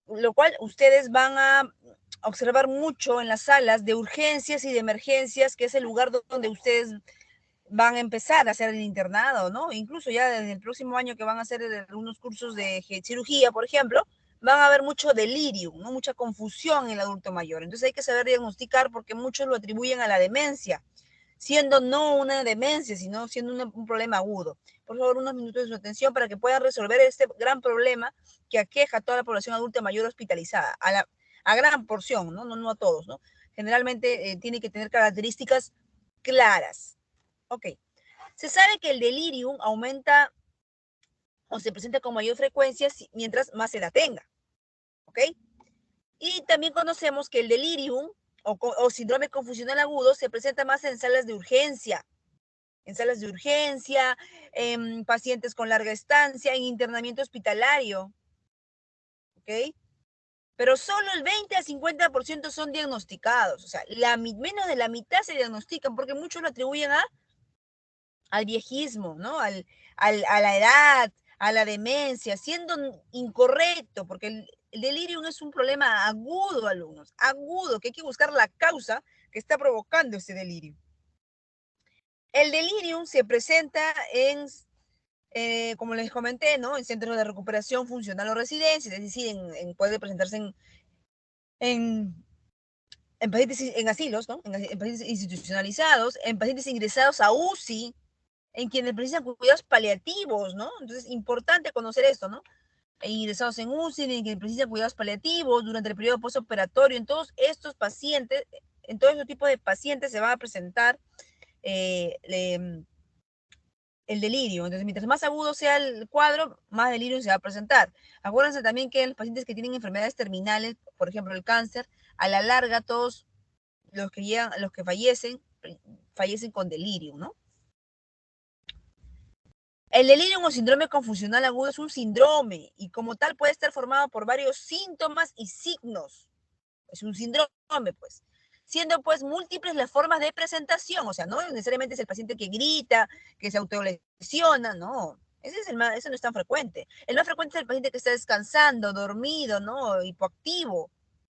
lo cual ustedes van a observar mucho en las salas de urgencias y de emergencias, que es el lugar donde ustedes van a empezar a hacer el internado, ¿no? Incluso ya desde el próximo año que van a hacer algunos cursos de cirugía, por ejemplo, van a haber mucho delirio, ¿no? Mucha confusión en el adulto mayor. Entonces hay que saber diagnosticar porque muchos lo atribuyen a la demencia, siendo no una demencia, sino siendo un problema agudo. Por favor, unos minutos de su atención para que puedan resolver este gran problema que aqueja a toda la población adulta mayor hospitalizada, a gran porción, ¿no? No a todos, ¿no? Generalmente tiene que tener características claras. Ok. Se sabe que el delirium aumenta o se presenta con mayor frecuencia mientras más edad tenga. ¿Ok? Y también conocemos que el delirium o síndrome confusional agudo se presenta más en salas de urgencia, en pacientes con larga estancia, en internamiento hospitalario. ¿Ok? Pero solo el 20 a 50% son diagnosticados. O sea, menos de la mitad se diagnostican porque muchos lo atribuyen al viejismo, ¿no? A la edad, a la demencia, siendo incorrecto, porque el delirium es un problema agudo, alumnos, agudo, que hay que buscar la causa que está provocando ese delirio. El delirium se presenta como les comenté, ¿no? En centros de recuperación funcional o residencias, es decir, puede presentarse en, en pacientes en asilos, ¿no? En pacientes institucionalizados, en pacientes ingresados a UCI, en quienes precisan cuidados paliativos, ¿no? Entonces, importante conocer esto, ¿no? Ingresados en UCI, en quienes precisan cuidados paliativos durante el periodo postoperatorio, en todos estos pacientes, en todo este tipo de pacientes se va a presentar el delirio. Entonces, mientras más agudo sea el cuadro, más delirio se va a presentar. Acuérdense también que los pacientes que tienen enfermedades terminales, por ejemplo, el cáncer, a la larga todos los que fallecen con delirio, ¿no? El delirio o síndrome confusional agudo es un síndrome y como tal puede estar formado por varios síntomas y signos. Es un síndrome, pues. Siendo pues múltiples las formas de presentación, o sea, no necesariamente es el paciente que grita, que se autolesiona, no. Ese no es tan frecuente. El más frecuente es el paciente que está descansando, dormido, ¿no? Hipoactivo.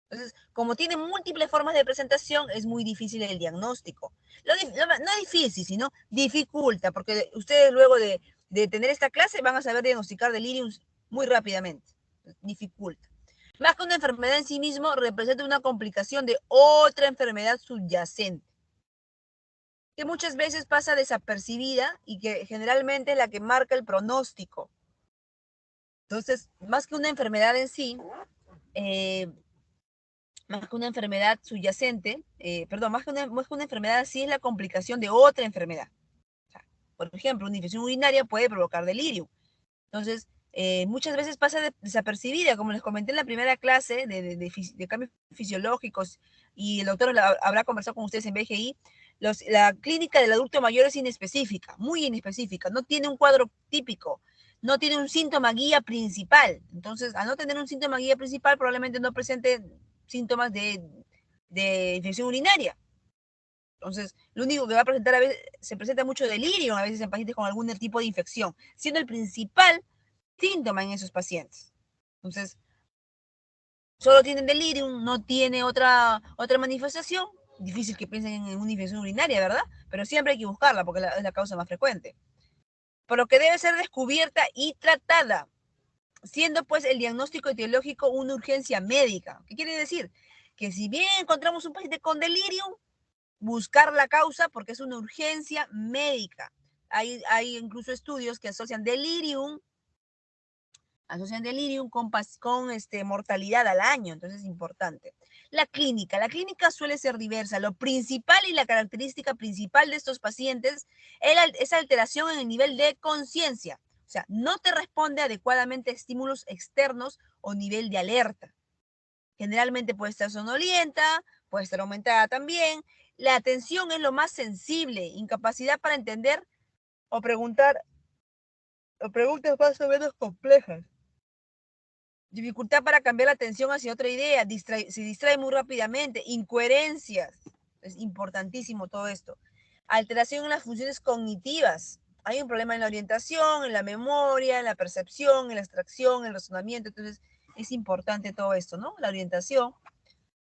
Entonces, como tiene múltiples formas de presentación, es muy difícil el diagnóstico. No difícil, sino dificulta, porque ustedes luego de tener esta clase van a saber diagnosticar deliriums muy rápidamente. Dificulta. Más que una enfermedad en sí mismo, representa una complicación de otra enfermedad subyacente, que muchas veces pasa desapercibida y que generalmente es la que marca el pronóstico. Entonces, más que una enfermedad en sí, más que una enfermedad subyacente, más que una enfermedad así es la complicación de otra enfermedad. O sea, por ejemplo, una infección urinaria puede provocar delirio. Entonces, muchas veces pasa desapercibida, como les comenté en la primera clase de cambios fisiológicos, y el doctor habrá conversado con ustedes en BGI. La clínica del adulto mayor es inespecífica, muy inespecífica, no tiene un cuadro típico, no tiene un síntoma guía principal. Entonces, al no tener un síntoma guía principal, probablemente no presente síntomas de infección urinaria. Entonces, lo único que va a presentar a veces, se presenta mucho delirio a veces en pacientes con algún tipo de infección, siendo el principal síntoma en esos pacientes. Entonces, solo tienen delirium, no tiene otra manifestación. Difícil que piensen en una infección urinaria, ¿verdad? Pero siempre hay que buscarla porque es la causa más frecuente. Por lo que debe ser descubierta y tratada, siendo pues el diagnóstico etiológico una urgencia médica. ¿Qué quiere decir? Que si bien encontramos un paciente con delirium, buscar la causa porque es una urgencia médica. Hay incluso estudios que asocian delirium con mortalidad al año, entonces es importante. La clínica suele ser diversa. Lo principal y la característica principal de estos pacientes es alteración en el nivel de conciencia. O sea, no te responde adecuadamente a estímulos externos o nivel de alerta. Generalmente puede estar sonolienta, puede estar aumentada también. La atención es lo más sensible, incapacidad para entender o preguntar o preguntas más o menos complejas. Dificultad para cambiar la atención hacia otra idea, se distrae muy rápidamente, incoherencias, es importantísimo todo esto. Alteración en las funciones cognitivas, hay un problema en la orientación, en la memoria, en la percepción, en la abstracción, en el razonamiento, entonces Es importante todo esto, ¿no? La orientación.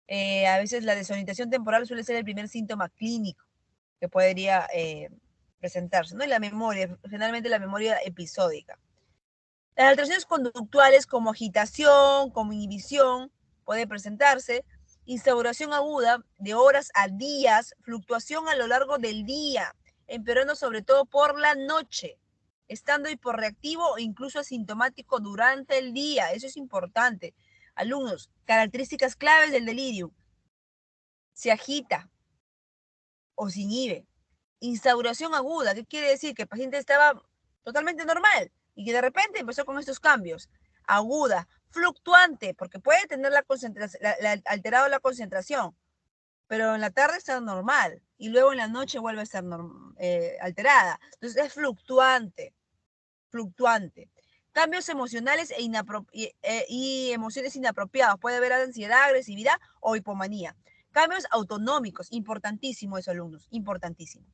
A veces la desorientación temporal suele ser el primer síntoma clínico que podría presentarse, ¿no? Y la memoria, generalmente la memoria episódica. Las alteraciones conductuales como agitación, como inhibición, puede presentarse. Instauración aguda de horas a días, fluctuación a lo largo del día, empeorando sobre todo por la noche, estando hiporreactivo o incluso asintomático durante el día. Eso es importante. Alumnos, características claves del delirio. Se agita o se inhibe. Instauración aguda, ¿qué quiere decir? Que el paciente estaba totalmente normal y que de repente empezó con estos cambios. Aguda, fluctuante, porque puede tener la concentración, alterado la concentración, pero en la tarde está normal y luego en la noche vuelve a estar alterada. Entonces es fluctuante, fluctuante. Cambios emocionales y emociones inapropiadas. Puede haber ansiedad, agresividad o hipomanía. Cambios autonómicos, importantísimo eso, alumnos, importantísimo.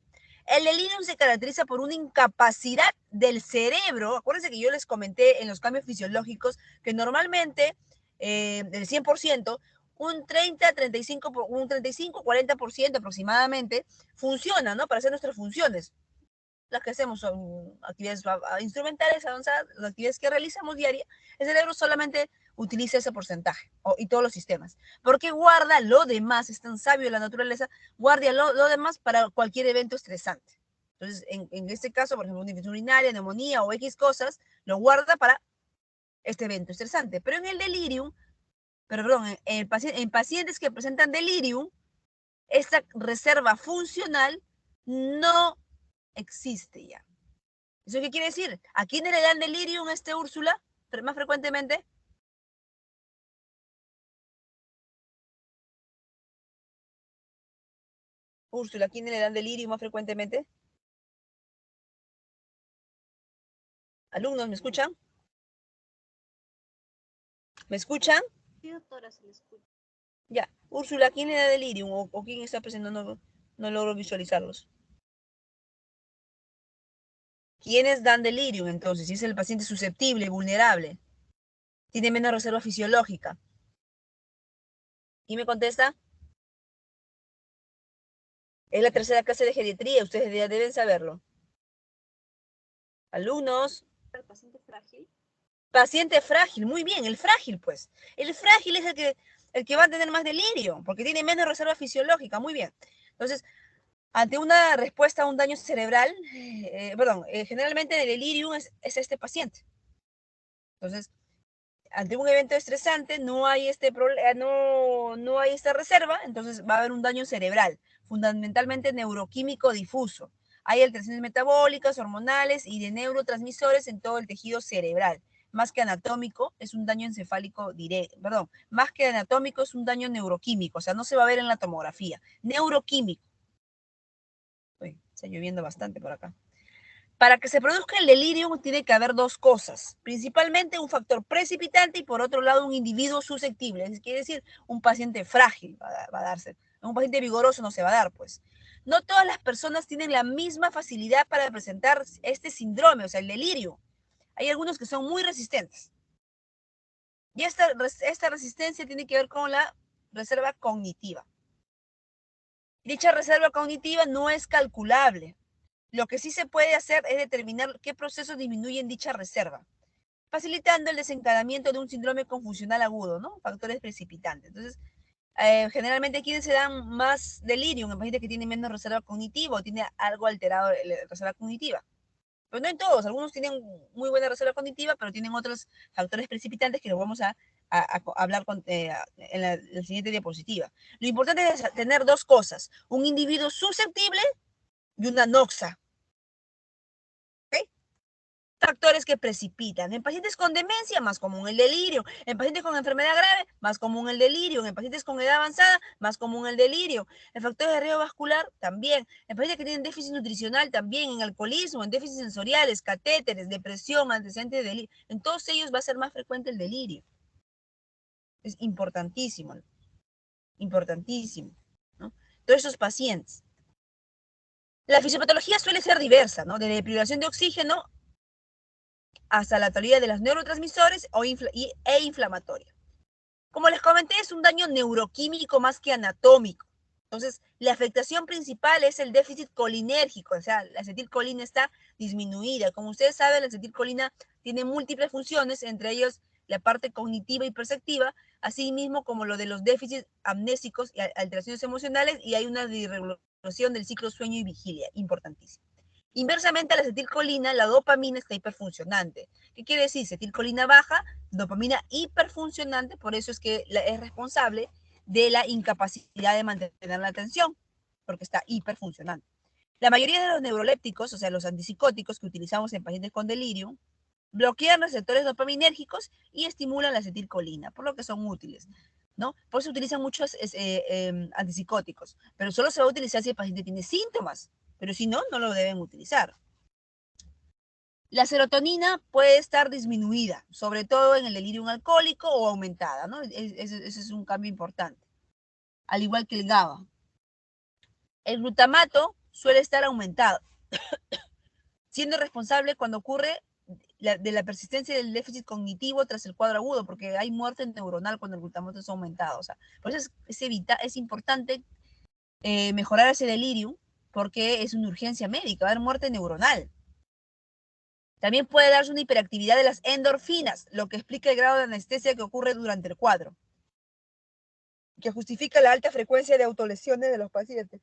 El delirium se caracteriza por una incapacidad del cerebro. Acuérdense que yo les comenté en los cambios fisiológicos que normalmente del 100%, un 30, 35, un 35, 40% aproximadamente funciona, ¿no? Para hacer nuestras funciones. Las que hacemos son actividades instrumentales avanzadas, las actividades que realizamos diaria, el cerebro solamente utiliza ese porcentaje y todos los sistemas, porque guarda lo demás, es tan sabio la naturaleza, guarda lo demás para cualquier evento estresante. Entonces, en este caso, por ejemplo, una infección urinaria, neumonía o X cosas, lo guarda para este evento estresante. Pero en el delirium, perdón, en pacientes que presentan delirium, esta reserva funcional no existe ya. ¿Eso qué quiere decir? ¿A quiénes le dan delirium Úrsula más frecuentemente? Úrsula, ¿a quiénes le dan delirium más frecuentemente? Alumnos, ¿me escuchan? ¿Me escuchan? Sí, doctora, se le escucha. Ya. Úrsula, ¿a quién le da delirium o quién está presentando? No logro visualizarlos. ¿Quiénes dan delirium entonces? Si es el paciente susceptible, vulnerable, tiene menos reserva fisiológica. ¿Y me contesta? Es la tercera clase de geriatría, ustedes ya deben saberlo. Alumnos. ¿El paciente frágil? Paciente frágil, muy bien, el frágil, pues. El frágil es el que va a tener más delirio, porque tiene menos reserva fisiológica, muy bien. Entonces, ante una respuesta a un daño cerebral, generalmente el delirium es este paciente. Entonces, ante un evento estresante, no hay no hay esta reserva, entonces va a haber un daño cerebral, fundamentalmente neuroquímico difuso. Hay alteraciones metabólicas, hormonales y de neurotransmisores en todo el tejido cerebral. Más que anatómico, es un daño encefálico directo, perdón, más que anatómico es un daño neuroquímico, o sea, no se va a ver en la tomografía. Neuroquímico. Uy, está lloviendo bastante por acá. Para que se produzca el delirio tiene que haber dos cosas, principalmente un factor precipitante y por otro lado un individuo susceptible, quiere decir un paciente frágil va a darse, un paciente vigoroso no se va a dar, pues. No todas las personas tienen la misma facilidad para presentar este síndrome, o sea, el delirio. Hay algunos que son muy resistentes. Y esta resistencia tiene que ver con la reserva cognitiva. Dicha reserva cognitiva no es calculable. Lo que sí se puede hacer es determinar qué procesos disminuyen dicha reserva, facilitando el desencadenamiento de un síndrome confusional agudo, ¿no? Factores precipitantes. Entonces, generalmente quienes se dan más delirium, en pacientes que tienen menos reserva cognitiva o tiene algo alterado la reserva cognitiva. Pero no en todos, algunos tienen muy buena reserva cognitiva, pero tienen otros factores precipitantes que los vamos a hablar en la siguiente diapositiva. Lo importante es tener dos cosas, un individuo susceptible y una noxa. Factores que precipitan. En pacientes con demencia, más común el delirio. En pacientes con enfermedad grave, más común el delirio. En pacientes con edad avanzada, más común el delirio. En factores de riesgo vascular, también. En pacientes que tienen déficit nutricional, también. En alcoholismo, en déficits sensoriales, catéteres, depresión, antecedentes de delirio. En todos ellos va a ser más frecuente el delirio. Es importantísimo, importantísimo, ¿no? Todos esos pacientes. La fisiopatología suele ser diversa, ¿no? De privación de oxígeno hasta la totalidad de los neurotransmisores e inflamatoria. Como les comenté, es un daño neuroquímico más que anatómico. Entonces, la afectación principal es el déficit colinérgico, o sea, la acetilcolina está disminuida. Como ustedes saben, la acetilcolina tiene múltiples funciones, entre ellas la parte cognitiva y perceptiva, así mismo como lo de los déficits amnésicos y alteraciones emocionales, y hay una disregulación del ciclo sueño y vigilia, importantísimo. Inversamente a la acetilcolina, la dopamina está hiperfuncionante. ¿Qué quiere decir? Acetilcolina baja, dopamina hiperfuncionante, por eso es que es responsable de la incapacidad de mantener la atención, porque está hiperfuncionante. La mayoría de los neurolépticos, o sea, los antipsicóticos que utilizamos en pacientes con delirio, bloquean receptores dopaminérgicos y estimulan la acetilcolina, por lo que son útiles, ¿no? Por eso utilizan muchos antipsicóticos, pero solo se va a utilizar si el paciente tiene síntomas, pero si no, no lo deben utilizar. La serotonina puede estar disminuida, sobre todo en el delirium alcohólico o aumentada, ¿no? Ese es un cambio importante. Al igual que el GABA. El glutamato suele estar aumentado, siendo responsable cuando ocurre de la persistencia del déficit cognitivo tras el cuadro agudo, porque hay muerte neuronal cuando el glutamato es aumentado. O sea, por eso es importante mejorar ese delirium, porque es una urgencia médica, va a haber muerte neuronal. También puede darse una hiperactividad de las endorfinas, lo que explica el grado de anestesia que ocurre durante el cuadro, que justifica la alta frecuencia de autolesiones de los pacientes.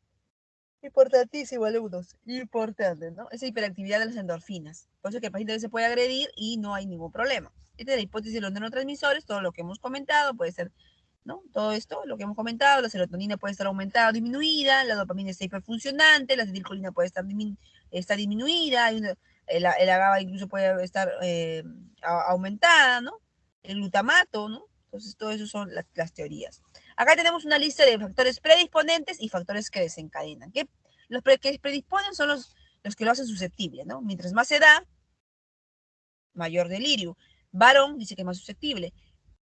Importantísimo, alumnos, importante, ¿no? Esa hiperactividad de las endorfinas. Por eso que el paciente se puede agredir y no hay ningún problema. Esta es la hipótesis de los neurotransmisores, todo lo que hemos comentado, puede ser, ¿no? Todo esto, lo que hemos comentado, la serotonina puede estar aumentada o disminuida, la dopamina está hiperfuncionante, la acetilcolina puede estar disminuida, la GABA incluso puede estar aumentada, ¿no? El glutamato, ¿no? Entonces, todo eso son las teorías. Acá tenemos una lista de factores predisponentes y factores que desencadenan. ¿Qué? Los que predisponen son los que lo hacen susceptible, ¿no? Mientras más edad, mayor delirio. Varón dice que es más susceptible.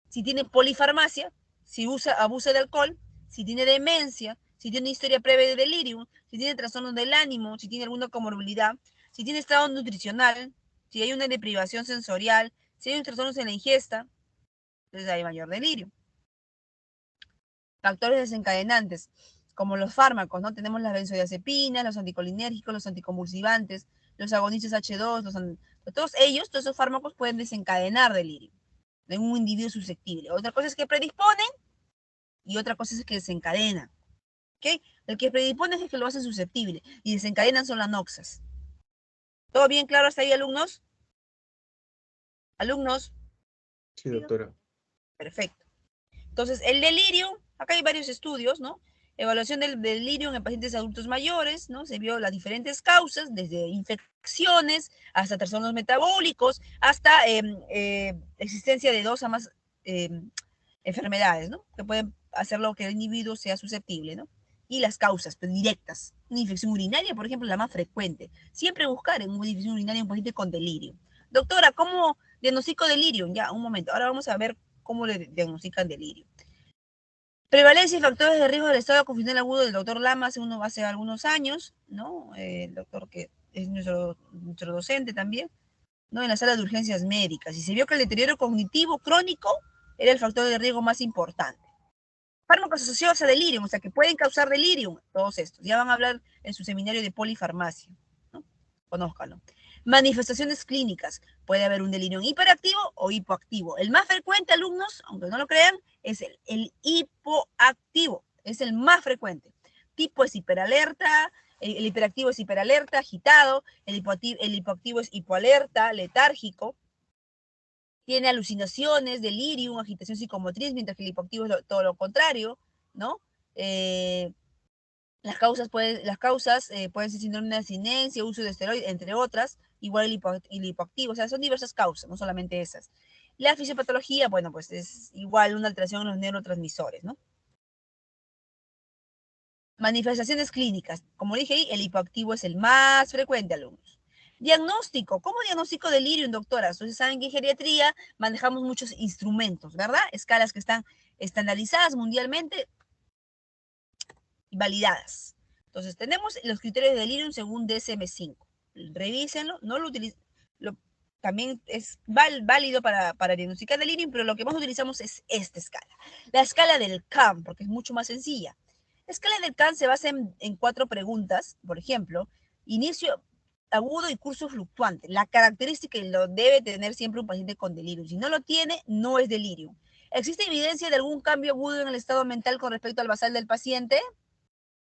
Si tiene polifarmacia, si abusa de alcohol, si tiene demencia, si tiene una historia previa de delirium, si tiene trastorno del ánimo, si tiene alguna comorbilidad, si tiene estado nutricional, si hay una deprivación sensorial, si hay un trastorno en la ingesta, entonces hay mayor delirio. Factores desencadenantes, como los fármacos, ¿no? Tenemos las benzodiazepinas, los anticolinérgicos, los anticonvulsivantes, los agonistas H2, todos esos fármacos pueden desencadenar delirio en un individuo susceptible. Otra cosa es que predisponen y otra cosa es que desencadenan. ¿Ok? El que predispone es el que lo hace susceptible y desencadenan son las noxas. ¿Todo bien claro hasta ahí, alumnos? ¿Alumnos? Sí, doctora. Perfecto. Entonces, el delirio, acá hay varios estudios, ¿no? Evaluación del delirio en pacientes adultos mayores, ¿no? Se vio las diferentes causas, desde infecciones hasta trastornos metabólicos, hasta existencia de 2 a más enfermedades, ¿no? Que pueden hacer lo que el individuo sea susceptible, ¿no? Y las causas pues, directas. Una infección urinaria, por ejemplo, la más frecuente. Siempre buscar en una infección urinaria un paciente con delirio. Doctora, ¿cómo diagnostico delirio? Ya, un momento. Ahora vamos a ver cómo le diagnostican delirio. Prevalencia y factores de riesgo del estado confusional agudo del doctor Lama hace algunos años, ¿no? El doctor que es nuestro docente también, ¿no? En la sala de urgencias médicas. Y se vio que el deterioro cognitivo crónico era el factor de riesgo más importante. Fármacos asociados a delirium, o sea, que pueden causar delirium, todos estos. Ya van a hablar en su seminario de polifarmacia, ¿no? Conózcanlo. Manifestaciones clínicas. Puede haber un delirio hiperactivo o hipoactivo. El más frecuente, alumnos, aunque no lo crean, es el hipoactivo. Es el más frecuente. Tipo es hiperalerta, el hiperactivo es hiperalerta, agitado, el hipoactivo es hipoalerta, letárgico. Tiene alucinaciones, delirium, agitación psicomotriz, mientras que el hipoactivo es todo lo contrario, ¿no? Las causas pueden ser síndrome de abstinencia, uso de esteroides, entre otras, igual el hipoactivo, o sea, son diversas causas, no solamente esas. La fisiopatología, bueno, pues es igual una alteración en los neurotransmisores, ¿no? Manifestaciones clínicas, como dije ahí, el hipoactivo es el más frecuente, alumnos. Diagnóstico, ¿cómo diagnostico delirium, doctora? Ustedes saben que en geriatría manejamos muchos instrumentos, ¿verdad? Escalas que están estandarizadas mundialmente y validadas. Entonces, tenemos los criterios de delirium según DSM-5. Revísenlo, no lo utilicen, también es válido para diagnosticar delirium, pero lo que más utilizamos es esta escala. La escala del CAM, porque es mucho más sencilla. La escala del CAM se basa en 4 preguntas, por ejemplo, inicio agudo y curso fluctuante. La característica que lo debe tener siempre un paciente con delirium. Si no lo tiene, no es delirium. ¿Existe evidencia de algún cambio agudo en el estado mental con respecto al basal del paciente?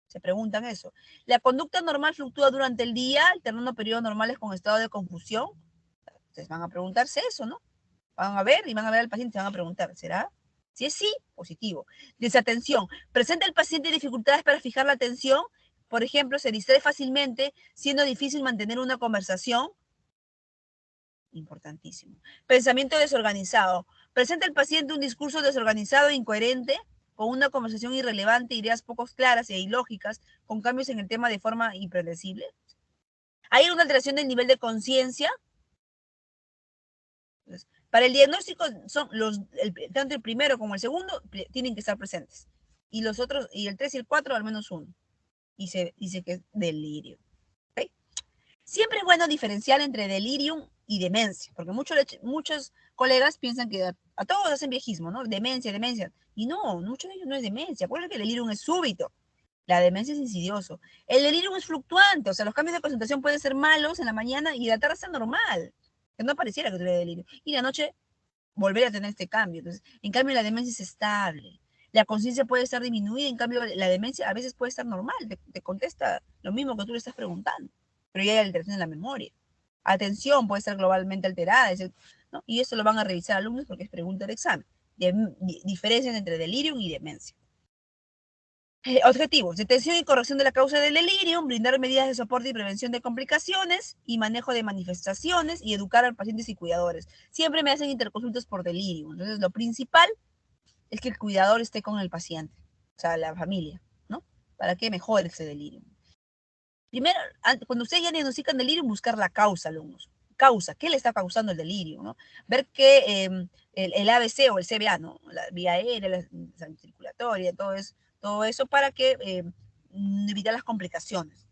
Se preguntan eso. ¿La conducta normal fluctúa durante el día, alternando periodos normales con estado de confusión? Ustedes van a preguntarse eso, ¿no? Van a ver y van a ver al paciente y van a preguntar, ¿será? Si es sí, positivo. Desatención. ¿Presenta el paciente dificultades para fijar la atención? Por ejemplo, se distrae fácilmente, siendo difícil mantener una conversación. Importantísimo. Pensamiento desorganizado. ¿Presenta el paciente un discurso desorganizado e incoherente, con una conversación irrelevante, ideas poco claras e ilógicas, con cambios en el tema de forma impredecible? ¿Hay una alteración del nivel de conciencia? Para el diagnóstico, tanto el primero como el segundo tienen que estar presentes. Y los otros, y el 3 y el 4, al menos uno. Y se dice que es delirio. ¿Okay? Siempre es bueno diferenciar entre delirium y demencia, porque muchos colegas piensan que a todos hacen viejismo, ¿no? Demencia, demencia. Y no, muchos de ellos no es demencia. Acuérdense que el delirium es súbito. La demencia es insidioso. El delirium es fluctuante, o sea, los cambios de concentración pueden ser malos en la mañana y la tarde está normal. Que no pareciera que tuviera delirio. Y la noche volver a tener este cambio. Entonces, en cambio, la demencia es estable. La conciencia puede estar disminuida, en cambio, la demencia a veces puede estar normal, te contesta lo mismo que tú le estás preguntando, pero ya hay alteración en la memoria. Atención puede estar globalmente alterada, ¿no? Y eso lo van a revisar alumnos porque es pregunta de examen. Diferencias entre delirium y demencia. Objetivos: detención y corrección de la causa del delirium, brindar medidas de soporte y prevención de complicaciones y manejo de manifestaciones y educar a pacientes y cuidadores. Siempre me hacen interconsultas por delirium. Entonces, lo principal es que el cuidador esté con el paciente, o sea, la familia, ¿no? Para que mejore ese delirium. Primero, cuando ustedes ya diagnostican delirium, buscar la causa, alumnos. Causa, ¿qué le está causando el delirio? ¿No? Ver que el ABC o el CBA, ¿no? La vía aérea, la circulatoria, todo eso para que evitar las complicaciones.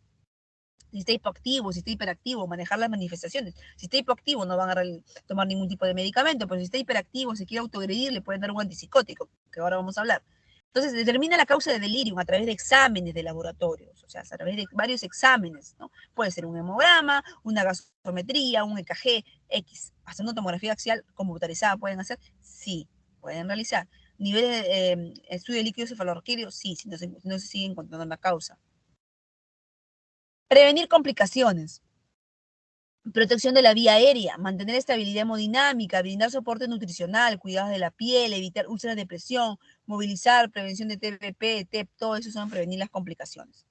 Si está hipoactivo, si está hiperactivo, manejar las manifestaciones. Si está hipoactivo, no van a tomar ningún tipo de medicamento, pero si está hiperactivo, se quiere autoagredir, le pueden dar un antipsicótico, que ahora vamos a hablar. Entonces, determina la causa de delirium a través de exámenes de laboratorios, o sea, a través de varios exámenes, ¿no? Puede ser un hemograma, una gasometría, un EKG, X. Hasta una tomografía axial computarizada pueden hacer, sí, pueden realizar. Niveles de estudio de líquido cefalorraquídeo, sí, si no se sigue encontrando la causa. Prevenir complicaciones. Protección de la vía aérea, mantener estabilidad hemodinámica, brindar soporte nutricional, cuidados de la piel, evitar úlceras de presión, movilizar, prevención de TBP, TEP, todo eso son prevenir las complicaciones.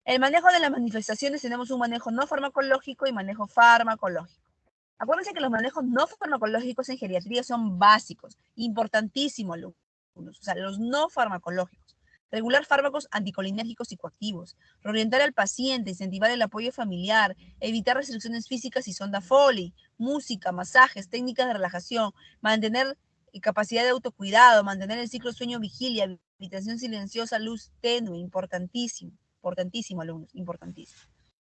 El manejo de las manifestaciones, tenemos un manejo no farmacológico y manejo farmacológico. Acuérdense que los manejos no farmacológicos en geriatría son básicos, importantísimos, alumnos, o sea, los no farmacológicos. Regular fármacos anticolinérgicos psicoactivos, reorientar al paciente, incentivar el apoyo familiar, evitar restricciones físicas y sonda Foley, música, masajes, técnicas de relajación, mantener capacidad de autocuidado, mantener el ciclo sueño-vigilia, habitación silenciosa, luz tenue, importantísimo, importantísimo, alumnos, importantísimo.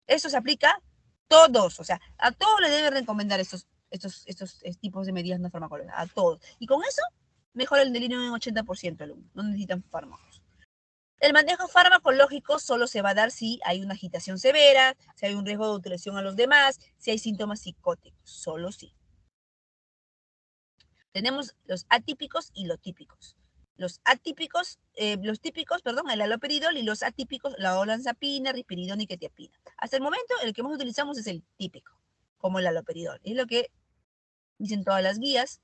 Eso se aplica a todos, o sea, a todos les deben recomendar estos tipos de medidas no farmacológicas, a todos. Y con eso mejora el delirio en un 80%, alumnos, no necesitan fármacos. El manejo farmacológico solo se va a dar si hay una agitación severa, si hay un riesgo de utilización a los demás, si hay síntomas psicóticos, solo sí. Tenemos los atípicos y los típicos. Los típicos, el haloperidol, y los atípicos, la olanzapina, risperidona y quetiapina. Hasta el momento, el que más utilizamos es el típico, como el haloperidol. Es lo que dicen todas las guías.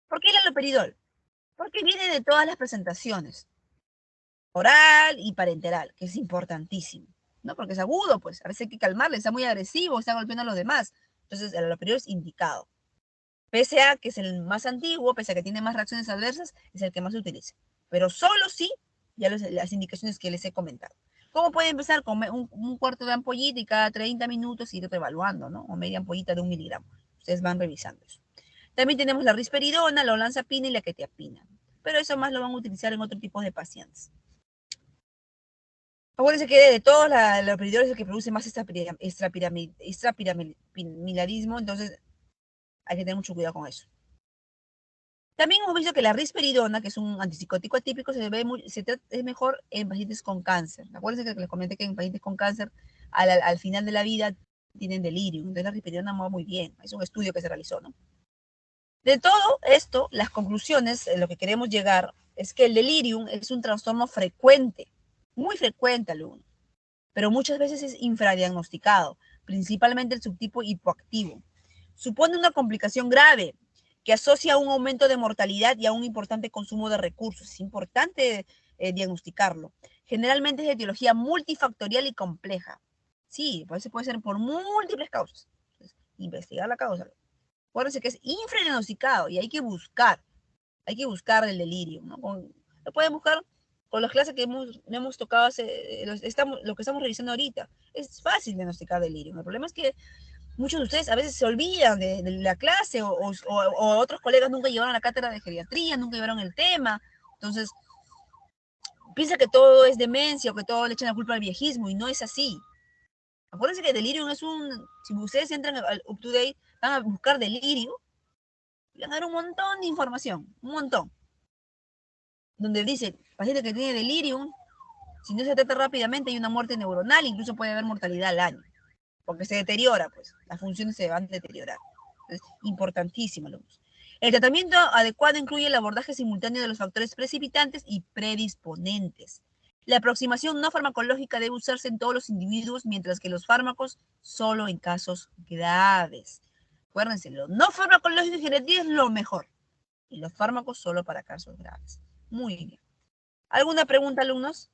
¿Por qué el haloperidol? Porque viene de todas las presentaciones, oral y parenteral, que es importantísimo, ¿no? Porque es agudo, pues, a veces hay que calmarle, está muy agresivo, está golpeando a los demás. Entonces, el haloperidol es indicado. Pese a que es el más antiguo, pese a que tiene más reacciones adversas, es el que más se utiliza. Pero solo sí, ya las indicaciones que les he comentado. ¿Cómo puede empezar? Con un cuarto de ampollita y cada 30 minutos ir revaluando, ¿no? O media ampollita de 1 miligramo. Ustedes van revisando eso. También tenemos la risperidona, la olanzapina y la quetiapina. Pero eso más lo van a utilizar en otro tipo de pacientes. Acuérdense que de todos los peridol es el que produce más extrapiramidarismo, entonces Hay que tener mucho cuidado con eso. También hemos visto que la risperidona, que es un antipsicótico atípico, es mejor en pacientes con cáncer. Acuérdense que les comenté que en pacientes con cáncer, al final de la vida, tienen delirio. Entonces la risperidona va muy bien. Es un estudio que se realizó, ¿no? De todo esto, las conclusiones, lo que queremos llegar, es que el delirium es un trastorno frecuente, muy frecuente, alumno, pero muchas veces es infradiagnosticado, principalmente el subtipo hipoactivo. Supone una complicación grave que asocia a un aumento de mortalidad y a un importante consumo de recursos. Es importante diagnosticarlo. Generalmente es de etiología multifactorial y compleja. Sí, puede ser por múltiples causas. Entonces, investigar la causa. Acuérdense que es infradiagnosticado y hay que buscar el delirio, ¿no? Lo pueden buscar con las clases que hemos tocado, lo que estamos revisando ahorita. Es fácil diagnosticar delirio. El problema es que muchos de ustedes a veces se olvidan de la clase o otros colegas nunca llevaron la cátedra de geriatría, nunca llevaron el tema. Entonces, piensa que todo es demencia o que todo le echan la culpa al viejismo y no es así. Acuérdense que delirio es si ustedes entran al UpToDate, van a buscar delirio, y van a dar un montón de información, un montón. Donde dice, paciente que tiene delirium, si no se trata rápidamente hay una muerte neuronal, incluso puede haber mortalidad al año, porque se deteriora, pues, las funciones se van a deteriorar. Es importantísimo, alumnos. El tratamiento adecuado incluye el abordaje simultáneo de los factores precipitantes y predisponentes. La aproximación no farmacológica debe usarse en todos los individuos, mientras que los fármacos solo en casos graves. Acuérdense, lo no farmacológico en geriatría es lo mejor, y los fármacos solo para casos graves. Muy bien. ¿Alguna pregunta, alumnos?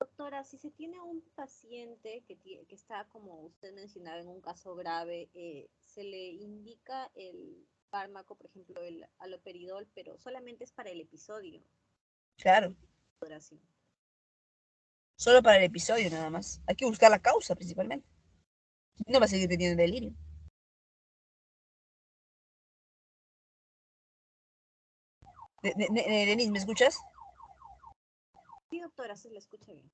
Doctora, si se tiene un paciente que está, como usted mencionaba, en un caso grave, se le indica el fármaco, por ejemplo, el haloperidol, pero solamente es para el episodio. Claro, Sudoración. solo para el episodio nada más. Hay que buscar la causa principalmente. No va a seguir teniendo delirio. Denise, ¿me escuchas? Sí, doctora, se le escucha bien.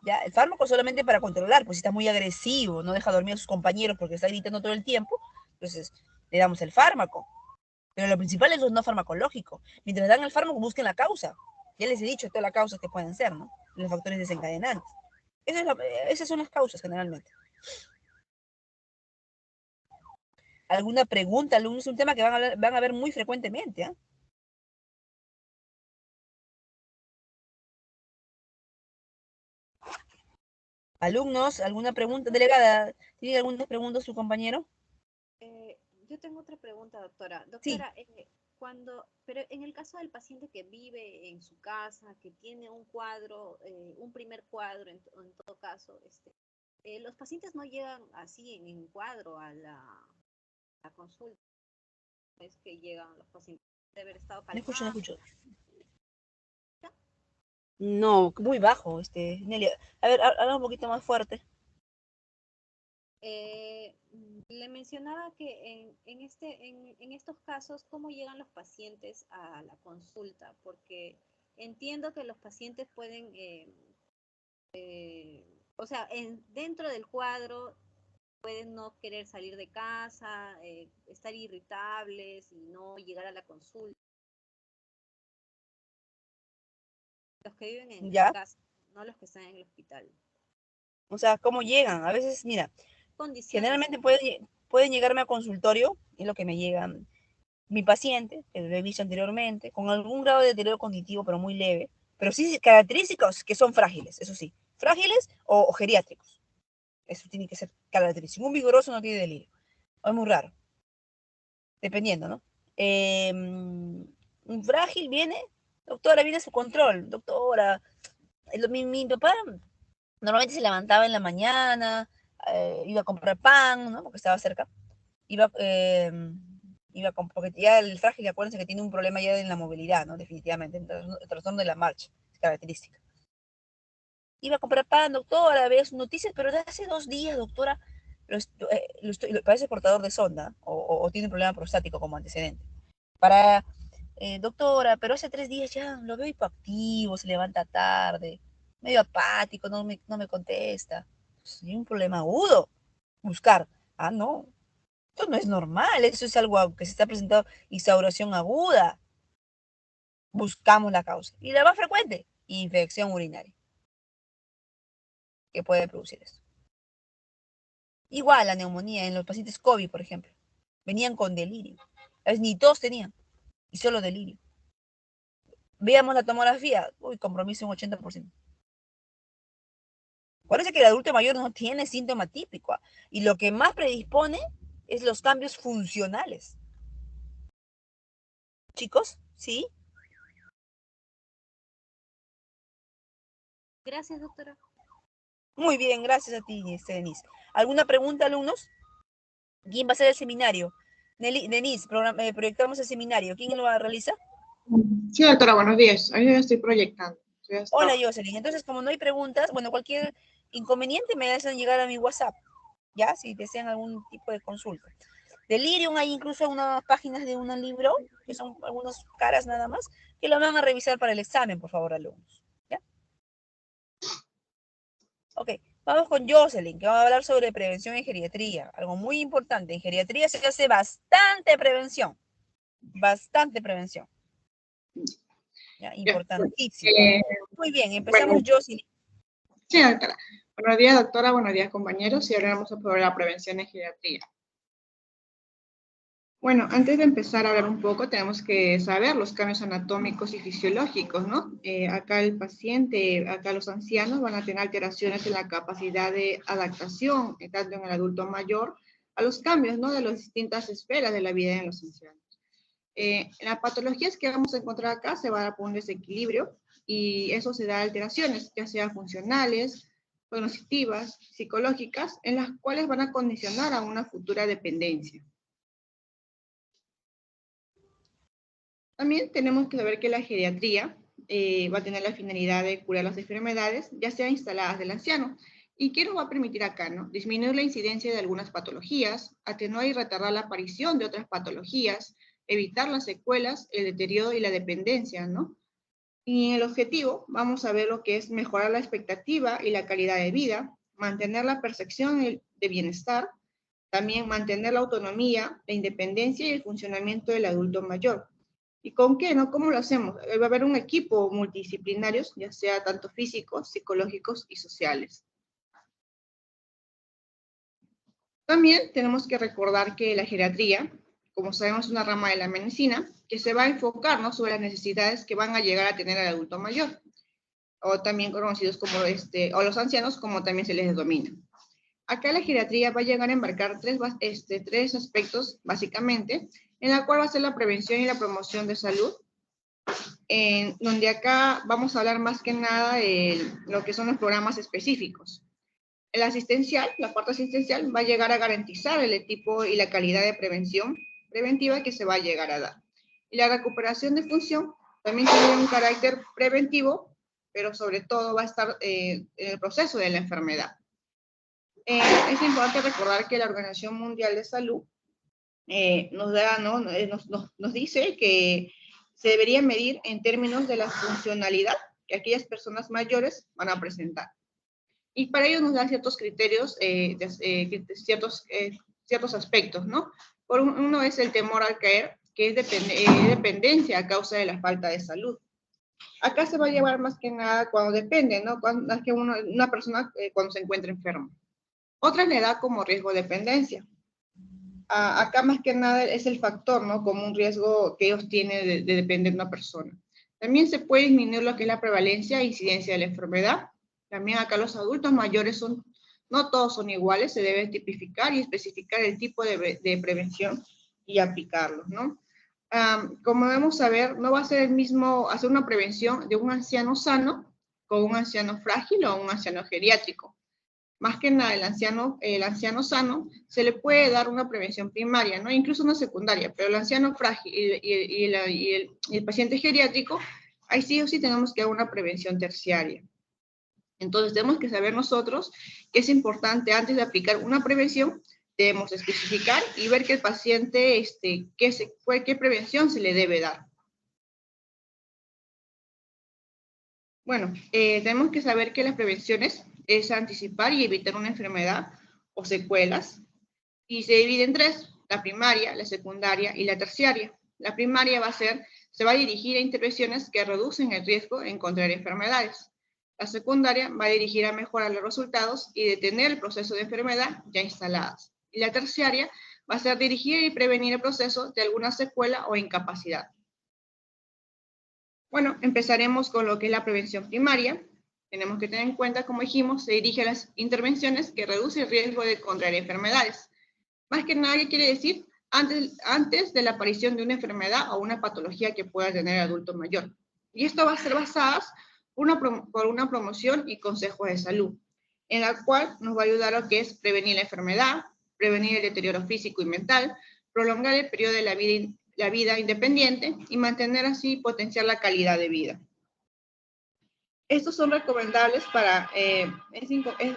Ya, el fármaco solamente para controlar, pues si está muy agresivo, no deja dormir a sus compañeros porque está gritando todo el tiempo, entonces le damos el fármaco. Pero lo principal es lo no farmacológico. Mientras dan el fármaco, busquen la causa. Ya les he dicho todas las causas que pueden ser, ¿no? Los factores desencadenantes. Esas son las causas generalmente. ¿Alguna pregunta, alumnos? Es un tema que van a ver muy frecuentemente, ¿eh? Alumnos, ¿alguna pregunta? Delegada, ¿tiene alguna pregunta su compañero? Eh, yo tengo otra pregunta, doctora. Sí, Doctora, pero en el caso del paciente que vive en su casa, que tiene un cuadro, un primer cuadro en todo caso, los pacientes no llegan así en cuadro a la consulta, es que llegan los pacientes de haber estado no escucho, no calmados. escucho. No, muy bajo, Nelia. A ver, habla un poquito más fuerte. Le mencionaba que en estos casos, ¿cómo llegan los pacientes a la consulta? Porque entiendo que los pacientes pueden, o sea, dentro del cuadro pueden no querer salir de casa, estar irritables y no llegar a la consulta. Los que viven en su ¿Ya? casa, no los que están en el hospital. O sea, ¿cómo llegan? A veces, mira, Condiciones. generalmente pueden llegarme a consultorio, es lo que me llegan, mi paciente, que lo he visto anteriormente, con algún grado de deterioro cognitivo, pero muy leve, pero sí característicos que son frágiles, eso sí, frágiles o geriátricos. Eso tiene que ser característico. Un vigoroso no tiene delirio. O es muy raro, dependiendo, ¿no? Un frágil viene, doctora, viene a su control, doctora. Mi papá normalmente se levantaba en la mañana, iba a comprar pan, ¿no? Porque estaba cerca. Iba, porque ya el frágil, acuérdense que tiene un problema ya en la movilidad, ¿no? Definitivamente, el trastorno de la marcha, es característica. Iba a comprar pan, doctora, veía sus noticias, pero de hace 2 días, doctora, parece portador de sonda o tiene un problema prostático como antecedente. Doctora, pero hace 3 días ya lo veo hipoactivo, se levanta tarde. medio apático, no me contesta. Pues, hay un problema agudo. Buscar. Ah, no. Esto no es normal. Eso es algo que se está presentando, instauración aguda. Buscamos la causa. Y la más frecuente, infección urinaria, que puede producir esto. Igual la neumonía en los pacientes COVID, por ejemplo. Venían con delirio. A veces ni todos tenían, y solo delirio. Veamos la tomografía. Uy, compromiso un 80%. Parece que el adulto mayor no tiene síntoma típico, ¿ah? Y lo que más predispone es los cambios funcionales. Chicos, ¿sí? Gracias, doctora. Muy bien, gracias a ti, Denise. ¿Alguna pregunta, alumnos? ¿Quién va a hacer el seminario? Denise, proyectamos el seminario. ¿Quién lo va a realizar? Sí, doctora, buenos días. Ahí ya estoy proyectando. Hola, Jocelyn. Entonces, como no hay preguntas, bueno, cualquier inconveniente me hacen llegar a mi WhatsApp, ¿ya? Si desean algún tipo de consulta. Delirium, hay incluso unas páginas de un libro, que son algunas caras nada más, que lo van a revisar para el examen, por favor, alumnos. ¿Ya? Ok, vamos con Jocelyn, que va a hablar sobre prevención en geriatría. Algo muy importante, en geriatría se hace bastante prevención. Bastante prevención. ¿Ya? Importantísimo. Muy bien, empezamos, bueno, Jocelyn. sí, doctora. Buenos días, doctora. Buenos días, compañeros. Y ahora vamos a probar la prevención en geriatría. Bueno, antes de empezar a hablar un poco, tenemos que saber los cambios anatómicos y fisiológicos, ¿no? Acá el paciente, acá los ancianos van a tener alteraciones en la capacidad de adaptación, tanto en el adulto mayor, a los cambios, ¿no? De las distintas esferas de la vida en los ancianos. En las patologías que vamos a encontrar acá se va a dar por un desequilibrio y eso se da alteraciones, ya sea funcionales, cognitivas, psicológicas, en las cuales van a condicionar a una futura dependencia. También tenemos que saber que la geriatría va a tener la finalidad de curar las enfermedades, ya sea instaladas del anciano. ¿Y qué nos va a permitir acá, no? Disminuir la incidencia de algunas patologías, atenuar y retardar la aparición de otras patologías, evitar las secuelas, el deterioro y la dependencia, ¿no? Y en el objetivo vamos a ver lo que es mejorar la expectativa y la calidad de vida, mantener la percepción de bienestar, también mantener la autonomía, la independencia y el funcionamiento del adulto mayor. ¿Y con qué, no? ¿Cómo lo hacemos? Va a haber un equipo multidisciplinario, ya sea tanto físicos, psicológicos y sociales. También tenemos que recordar que la geriatría, como sabemos, es una rama de la medicina que se va a enfocar, ¿no?, sobre las necesidades que van a llegar a tener el adulto mayor, o también conocidos como o los ancianos, como también se les denomina. Acá la geriatría va a llegar a embarcar tres aspectos, básicamente, en la cual va a ser la prevención y la promoción de salud, en donde acá vamos a hablar más que nada de lo que son los programas específicos. El asistencial, la parte asistencial, va a llegar a garantizar el tipo y la calidad de prevención preventiva que se va a llegar a dar. Y la recuperación de función también tiene un carácter preventivo, pero sobre todo va a estar en el proceso de la enfermedad. Es importante recordar que la Organización Mundial de Salud nos dice que se debería medir en términos de la funcionalidad que aquellas personas mayores van a presentar. Y para ello nos dan ciertos criterios, ciertos aspectos, ¿no? Uno es el temor al caer, que es dependencia a causa de la falta de salud. Acá se va a llevar más que nada cuando depende, ¿no? Cuando es que una persona cuando se encuentra enferma. Otra le da como riesgo de dependencia. Acá más que nada es el factor, ¿no?, como un riesgo que ellos tienen de depender de una persona. También se puede disminuir lo que es la prevalencia e incidencia de la enfermedad. También acá los adultos mayores no todos son iguales, se debe tipificar y especificar el tipo de prevención y aplicarlos, ¿no? Como debemos saber, no va a ser el mismo hacer una prevención de un anciano sano con un anciano frágil o un anciano geriátrico. Más que nada, el anciano sano se le puede dar una prevención primaria, ¿no?, incluso una secundaria, pero el anciano frágil y el paciente geriátrico, ahí sí o sí tenemos que dar una prevención terciaria. Entonces, tenemos que saber nosotros que es importante, antes de aplicar una prevención, debemos especificar y ver que el paciente, qué prevención se le debe dar. Bueno, tenemos que saber que las prevenciones es anticipar y evitar una enfermedad o secuelas, y se divide en tres: la primaria, la secundaria y la terciaria. La primaria se va a dirigir a intervenciones que reducen el riesgo en contraer enfermedades. La secundaria va a dirigir a mejorar los resultados y detener el proceso de enfermedad ya instaladas. Y la terciaria va a ser dirigir y prevenir el proceso de alguna secuela o incapacidad. Bueno, empezaremos con lo que es la prevención primaria. Tenemos que tener en cuenta, como dijimos, se dirige a las intervenciones que reducen el riesgo de contraer enfermedades. Más que nada, ¿qué quiere decir? Antes de la aparición de una enfermedad o una patología que pueda tener el adulto mayor. Y esto va a ser basado por una promoción y consejos de salud, en la cual nos va a ayudar a lo que es prevenir la enfermedad, prevenir el deterioro físico y mental, prolongar el periodo de la vida independiente y mantener así, potenciar la calidad de vida. Estos son recomendables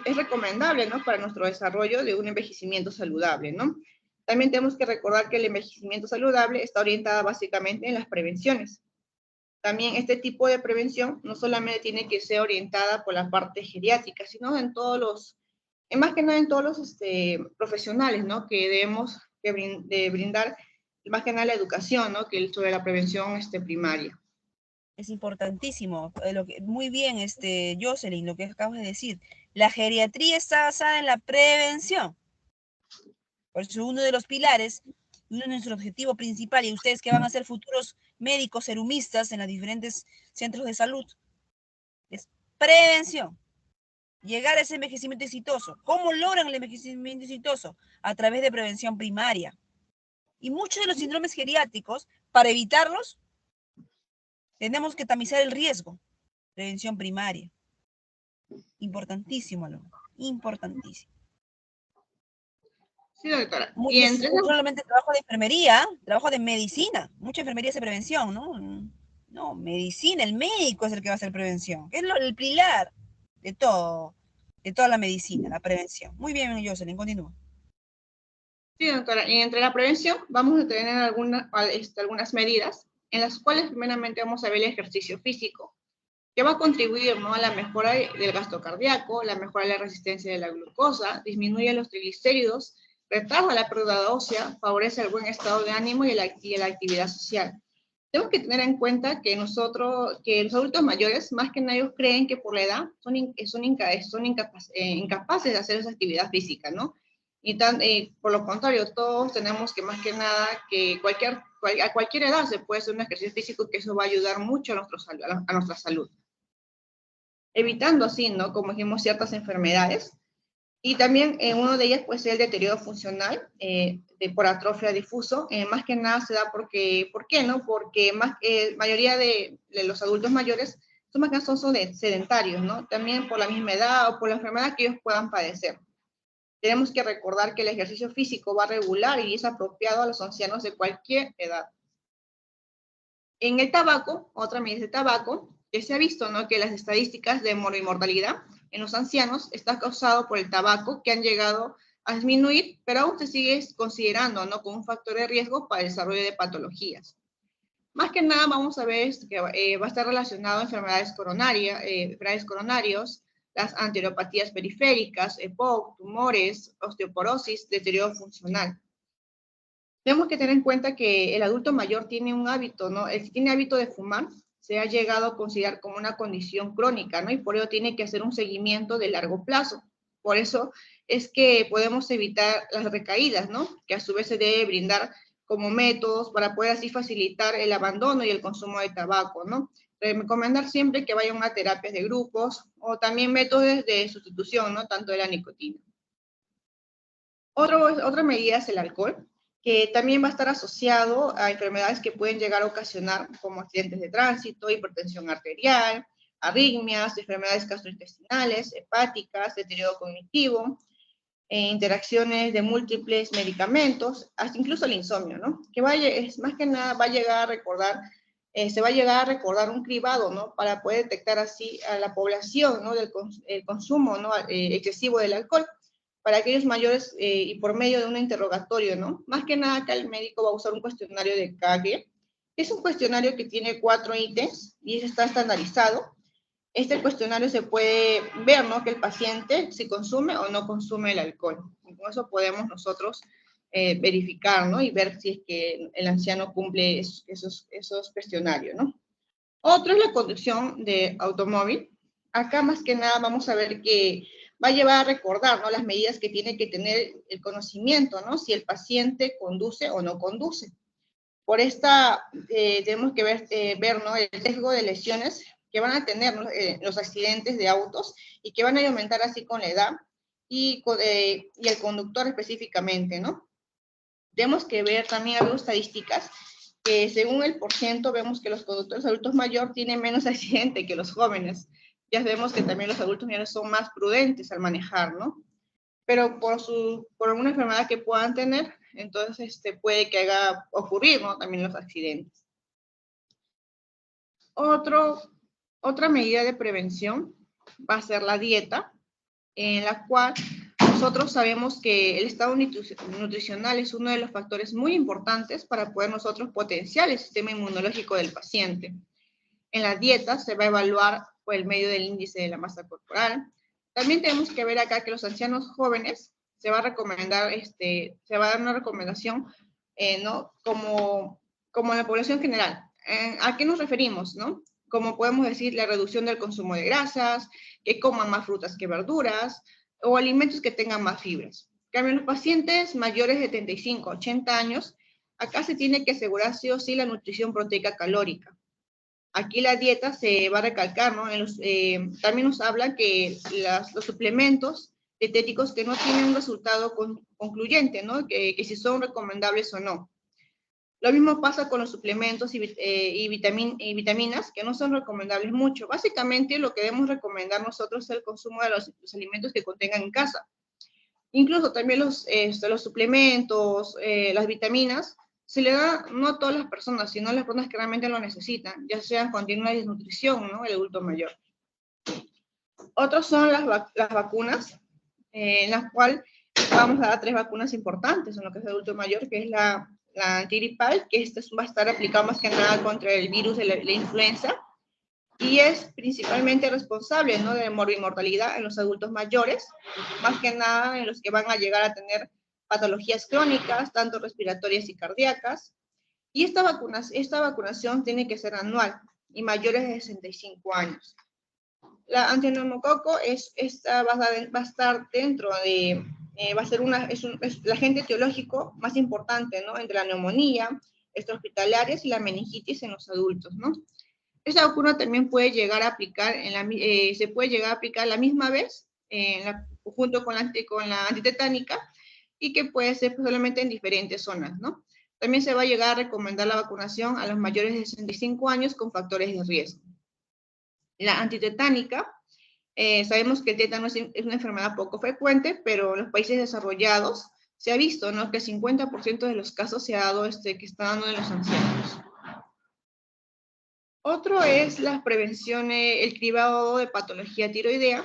es recomendable, ¿no?, para nuestro desarrollo de un envejecimiento saludable, ¿no? También tenemos que recordar que el envejecimiento saludable está orientado básicamente en las prevenciones. También este tipo de prevención no solamente tiene que ser orientada por la parte geriátrica, sino más que nada en todos los profesionales, ¿no?, que debemos de brindar más que nada la educación, ¿no?, sobre la prevención primaria. Es importantísimo. Muy bien, Jocelyn, lo que acabas de decir. La geriatría está basada en la prevención. Por eso uno de los pilares, uno de nuestros objetivos principales, y ustedes que van a ser futuros médicos serumistas en los diferentes centros de salud, es prevención. Llegar a ese envejecimiento exitoso. ¿Cómo logran el envejecimiento exitoso? A través de prevención primaria. Y muchos de los síndromes geriátricos, para evitarlos, tenemos que tamizar el riesgo. Prevención primaria. Importantísimo, alumno. Importantísimo. Sí, doctora. No Y solamente trabajo de enfermería, trabajo de medicina. Mucha enfermería hace prevención, ¿no? No, medicina, el médico es el que va a hacer prevención, que es el pilar de todo, de toda la medicina, la prevención. Muy bien, Jocelyn, continúa. Sí, doctora. Y entre la prevención vamos a tener algunas medidas en las cuales primeramente vamos a ver el ejercicio físico, que va a contribuir, ¿no?, a la mejora del gasto cardíaco, la mejora de la resistencia de la glucosa, disminuye los triglicéridos, retarda la pérdida ósea, favorece el buen estado de ánimo y la actividad social. Tenemos que tener en cuenta que los adultos mayores, más que nada, ellos creen que por la edad son incapaces de hacer esa actividad física, ¿no? Y por lo contrario, todos tenemos que, más que nada, que a cualquier edad se puede hacer un ejercicio físico, que eso va a ayudar mucho a nuestra salud. Evitando así, ¿no?, como dijimos, ciertas enfermedades. Y también uno de ellas puede ser el deterioro funcional por atrofia difuso. Más que nada se da ¿por qué, no? Porque mayoría de los adultos mayores son más que nada son sedentarios, ¿no? También por la misma edad o por la enfermedad que ellos puedan padecer. Tenemos que recordar que el ejercicio físico va a regular y es apropiado a los ancianos de cualquier edad. En el tabaco, otra medida de tabaco, que se ha visto, ¿no?, que las estadísticas de morbimortalidad en los ancianos está causado por el tabaco, que han llegado a disminuir, pero aún se sigue considerando, ¿no?, como un factor de riesgo para el desarrollo de patologías. Más que nada vamos a ver que va a estar relacionado a enfermedades coronarios, las antineopatías periféricas, EPOC, tumores, osteoporosis, deterioro funcional. Tenemos que tener en cuenta que el adulto mayor tiene un hábito, ¿no? El que tiene hábito de fumar se ha llegado a considerar como una condición crónica, ¿no? Y por ello tiene que hacer un seguimiento de largo plazo. Por eso es que podemos evitar las recaídas, ¿no?, que a su vez se debe brindar como métodos para poder así facilitar el abandono y el consumo de tabaco, ¿no? Recomendar siempre que vayan a terapias de grupos o también métodos de sustitución, ¿no?, tanto de la nicotina. Otra medida es el alcohol, que también va a estar asociado a enfermedades que pueden llegar a ocasionar, como accidentes de tránsito, hipertensión arterial, arritmias, enfermedades gastrointestinales, hepáticas, deterioro cognitivo, interacciones de múltiples medicamentos, hasta incluso el insomnio, ¿no? Más que nada va a llegar a recordar, se va a llegar a recordar un cribado, ¿no?, para poder detectar así a la población, ¿no?, el consumo, ¿no?, excesivo del alcohol para aquellos mayores y por medio de un interrogatorio, ¿no? Más que nada acá el médico va a usar un cuestionario de Kaggle. Es un cuestionario que tiene 4 ítems y está estandarizado. Este cuestionario se puede ver, ¿no?, que el paciente si consume o no consume el alcohol. Y con eso podemos nosotros verificar, ¿no?, y ver si es que el anciano cumple esos cuestionarios, ¿no? Otro es la conducción de automóvil. Acá más que nada vamos a ver que va a llevar a recordar, ¿no?, las medidas que tiene que tener el conocimiento, ¿no?, si el paciente conduce o no conduce. Por esta, tenemos que ver, ¿no?, el riesgo de lesiones que van a tener, ¿no?, los accidentes de autos y que van a aumentar así con la edad y el conductor específicamente, ¿no? Tenemos que ver también algo estadísticas que según el porciento vemos que los conductores adultos mayores tienen menos accidentes que los jóvenes. Ya vemos que también los adultos mayores son más prudentes al manejar, ¿no? Pero por alguna enfermedad que puedan tener, entonces puede que haga ocurrir, ¿no?, también los accidentes. Otra medida de prevención va a ser la dieta, en la cual nosotros sabemos que el estado nutricional es uno de los factores muy importantes para poder nosotros potenciar el sistema inmunológico del paciente. En la dieta se va a evaluar por el medio del índice de la masa corporal. También tenemos que ver acá que los ancianos jóvenes se va a recomendar, se va a dar una recomendación, ¿no?, como en la población general. ¿A qué nos referimos, no? Como podemos decir, la reducción del consumo de grasas, que coman más frutas que verduras, o alimentos que tengan más fibras. En cambio, en los pacientes mayores de 75 a 80 años, acá se tiene que asegurar sí o sí la nutrición proteica calórica. Aquí la dieta se va a recalcar, ¿no? También nos habla que los suplementos dietéticos que no tienen un resultado concluyente, ¿no?, que si son recomendables o no. Lo mismo pasa con los suplementos y vitaminas que no son recomendables mucho. Básicamente lo que debemos recomendar nosotros es el consumo de los alimentos que contengan en casa. Incluso también los suplementos, las vitaminas, se le da no a todas las personas, sino a las personas que realmente lo necesitan, ya sean cuando tienen una desnutrición, ¿no?, el adulto mayor. Otros son las vacunas, en las cuales vamos a dar 3 vacunas importantes en lo que es el adulto mayor, que es la antigripal, que va a estar aplicada más que nada contra el virus de la influenza, y es principalmente responsable, ¿no?, de morbimortalidad en los adultos mayores, más que nada en los que van a llegar a tener patologías crónicas, tanto respiratorias y cardíacas. Y esta vacunación tiene que ser anual y mayores de 65 años. La antineumococo va a estar dentro de, va a ser es el agente etiológico más importante, ¿no?, entre la neumonía, extrahospitalarias y la meningitis en los adultos, ¿no? Esta vacuna también puede llegar a aplicar, se puede llegar a aplicar la misma vez, junto con la antitetánica, y que puede ser solamente en diferentes zonas, ¿no? También se va a llegar a recomendar la vacunación a los mayores de 65 años con factores de riesgo. La antitetánica, sabemos que el tétano es una enfermedad poco frecuente, pero en los países desarrollados se ha visto, ¿no?, que el 50% de los casos se ha dado que está dando en los ancianos. Otro es la prevención, el cribado de patología tiroidea.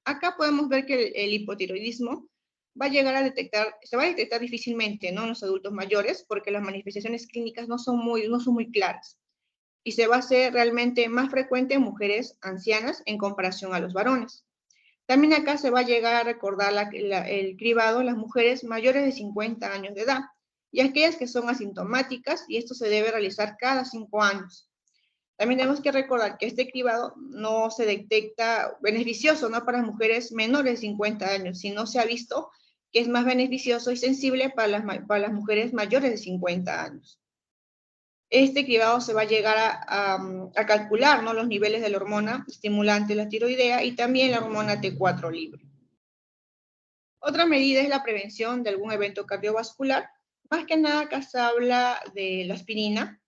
Acá podemos ver que el hipotiroidismo se va a detectar difícilmente, ¿no?, en los adultos mayores, porque las manifestaciones clínicas no son muy claras. Y se va a hacer realmente más frecuente en mujeres ancianas en comparación a los varones. También acá se va a llegar a recordar el cribado en las mujeres mayores de 50 años de edad, y aquellas que son asintomáticas, y esto se debe realizar cada 5 años. También tenemos que recordar que este cribado no se detecta beneficioso, ¿no?, para las mujeres menores de 50 años, sino se ha visto que es más beneficioso y sensible para las mujeres mayores de 50 años. Este cribado se va a llegar a calcular, ¿no?, los niveles de la hormona estimulante, la tiroidea, y también la hormona T4 libre. Otra medida es la prevención de algún evento cardiovascular. Más que nada acá se habla de la aspirina,